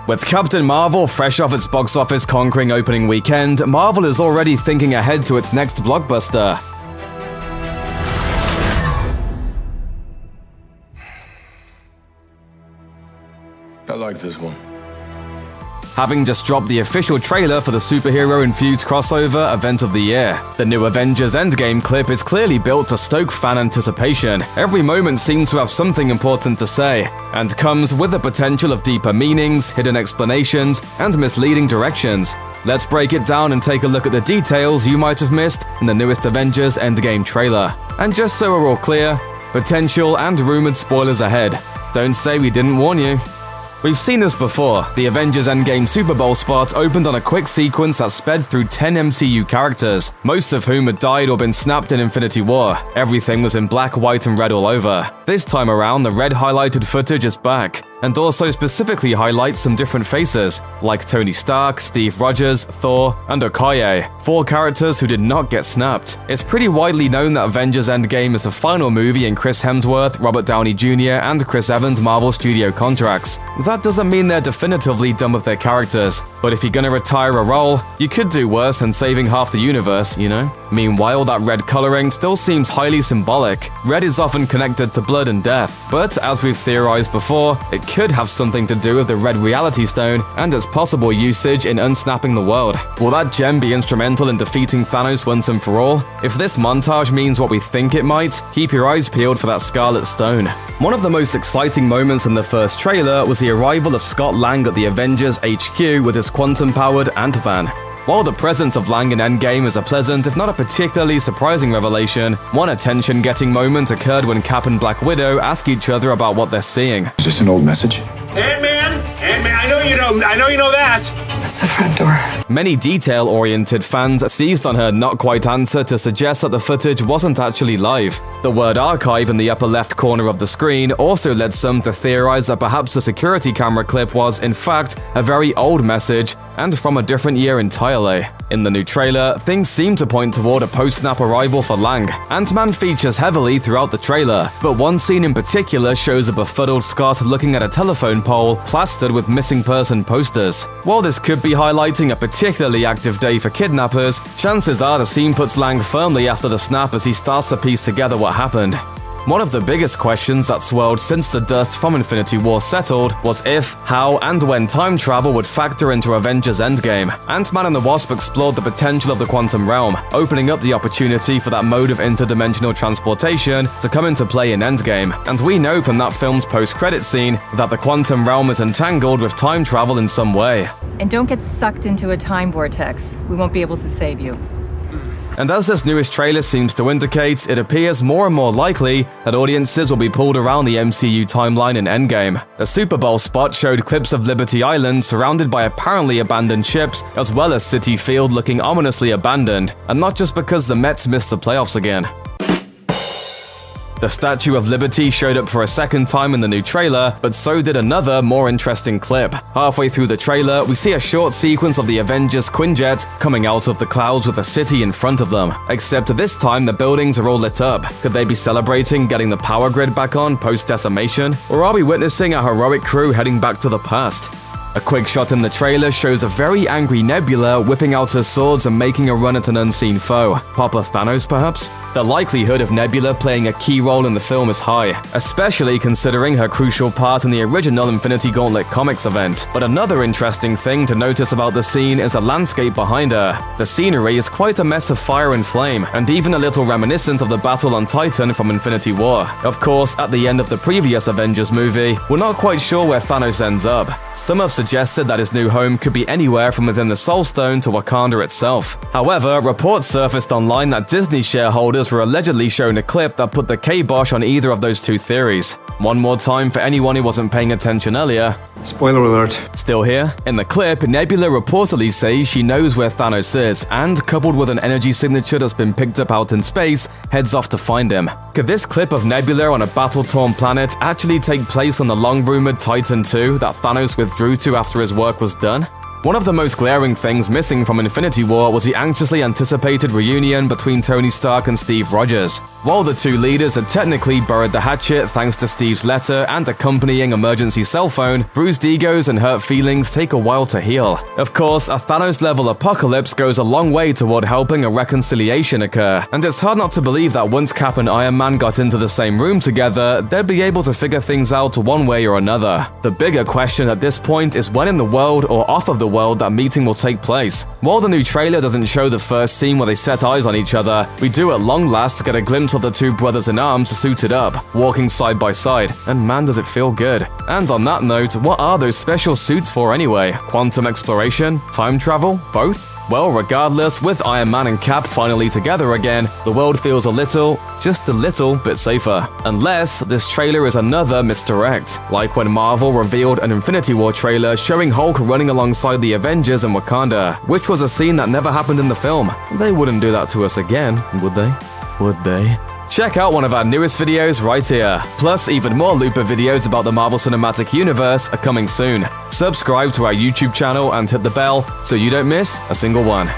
With Captain Marvel fresh off its box office conquering opening weekend, Marvel is already thinking ahead to its next blockbuster. I like this one. Having just dropped the official trailer for the superhero-infused crossover event of the year. The new Avengers Endgame clip is clearly built to stoke fan anticipation. Every moment seems to have something important to say, and comes with the potential of deeper meanings, hidden explanations, and misleading directions. Let's break it down and take a look at the details you might have missed in the newest Avengers Endgame trailer. And just so we're all clear, potential and rumored spoilers ahead. Don't say we didn't warn you. We've seen this before. The Avengers Endgame Super Bowl spot opened on a quick sequence that sped through 10 MCU characters, most of whom had died or been snapped in Infinity War. Everything was in black, white, and red all over. This time around, the red highlighted footage is back, and also specifically highlights some different faces, like Tony Stark, Steve Rogers, Thor, and Okoye, 4 characters who did not get snapped. It's pretty widely known that Avengers Endgame is the final movie in Chris Hemsworth, Robert Downey Jr., and Chris Evans' Marvel Studio contracts. That doesn't mean they're definitively done with their characters, but if you're gonna retire a role, you could do worse than saving half the universe, you know? Meanwhile, that red coloring still seems highly symbolic. Red is often connected to blood and death, but as we've theorized before, it could have something to do with the red reality stone and its possible usage in unsnapping the world. Will that gem be instrumental in defeating Thanos once and for all? If this montage means what we think it might, keep your eyes peeled for that Scarlet Stone. One of the most exciting moments in the first trailer was the arrival of Scott Lang at the Avengers HQ with his quantum-powered Ant-Man. While the presence of Lang in Endgame is a pleasant, if not a particularly surprising revelation, one attention-getting moment occurred when Cap and Black Widow ask each other about what they're seeing. Is this an old message? Ant-Man, I know you know that. It's the front door. Many detail-oriented fans seized on her not-quite answer to suggest that the footage wasn't actually live. The word archive in the upper left corner of the screen also led some to theorize that perhaps the security camera clip was, in fact, a very old message and from a different year entirely. In the new trailer, things seem to point toward a post-snap arrival for Lang. Ant-Man features heavily throughout the trailer, but one scene in particular shows a befuddled Scott looking at a telephone pole plastered with missing person posters. While this could be highlighting a particularly active day for kidnappers, chances are the scene puts Lang firmly after the snap as he starts to piece together what happened. One of the biggest questions that swirled since the dust from Infinity War settled was if, how, and when time travel would factor into Avengers Endgame. Ant-Man and the Wasp explored the potential of the quantum realm, opening up the opportunity for that mode of interdimensional transportation to come into play in Endgame. And we know from that film's post-credit scene that the quantum realm is entangled with time travel in some way. And don't get sucked into a time vortex. We won't be able to save you. And as this newest trailer seems to indicate, it appears more and more likely that audiences will be pulled around the MCU timeline in Endgame. The Super Bowl spot showed clips of Liberty Island surrounded by apparently abandoned ships, as well as Citi Field looking ominously abandoned, and not just because the Mets missed the playoffs again. The Statue of Liberty showed up for a second time in the new trailer, but so did another, more interesting clip. Halfway through the trailer, we see a short sequence of the Avengers Quinjet coming out of the clouds with a city in front of them. Except this time, the buildings are all lit up. Could they be celebrating getting the power grid back on post-decimation? Or are we witnessing a heroic crew heading back to the past? A quick shot in the trailer shows a very angry Nebula whipping out her swords and making a run at an unseen foe. Papa Thanos, perhaps? The likelihood of Nebula playing a key role in the film is high, especially considering her crucial part in the original Infinity Gauntlet comics event. But another interesting thing to notice about the scene is the landscape behind her. The scenery is quite a mess of fire and flame, and even a little reminiscent of the battle on Titan from Infinity War. Of course, at the end of the previous Avengers movie, we're not quite sure where Thanos ends up. Some have suggested that his new home could be anywhere from within the Soul Stone to Wakanda itself. However, reports surfaced online that Disney shareholders were allegedly shown a clip that put the kibosh on either of those two theories. One more time for anyone who wasn't paying attention earlier. Spoiler alert. Still here? In the clip, Nebula reportedly says she knows where Thanos is, and coupled with an energy signature that's been picked up out in space, heads off to find him. Could this clip of Nebula on a battle-torn planet actually take place on the long-rumored Titan II that Thanos withdrew to after his work was done? One of the most glaring things missing from Infinity War was the anxiously anticipated reunion between Tony Stark and Steve Rogers. While the two leaders had technically buried the hatchet thanks to Steve's letter and accompanying emergency cell phone, bruised egos and hurt feelings take a while to heal. Of course, a Thanos-level apocalypse goes a long way toward helping a reconciliation occur, and it's hard not to believe that once Cap and Iron Man got into the same room together, they'd be able to figure things out one way or another. The bigger question at this point is when in the world or off of the world that meeting will take place. While the new trailer doesn't show the first scene where they set eyes on each other, we do at long last get a glimpse of the two brothers in arms suited up, walking side by side, and man does it feel good. And on that note, what are those special suits for anyway? Quantum exploration? Time travel? Both? Well, regardless, with Iron Man and Cap finally together again, the world feels just a little bit safer. Unless this trailer is another misdirect, like when Marvel revealed an Infinity War trailer showing Hulk running alongside the Avengers in Wakanda, which was a scene that never happened in the film. They wouldn't do that to us again, would they? Would they? Check out one of our newest videos right here. Plus, even more Looper videos about the Marvel Cinematic Universe are coming soon. Subscribe to our YouTube channel and hit the bell so you don't miss a single one.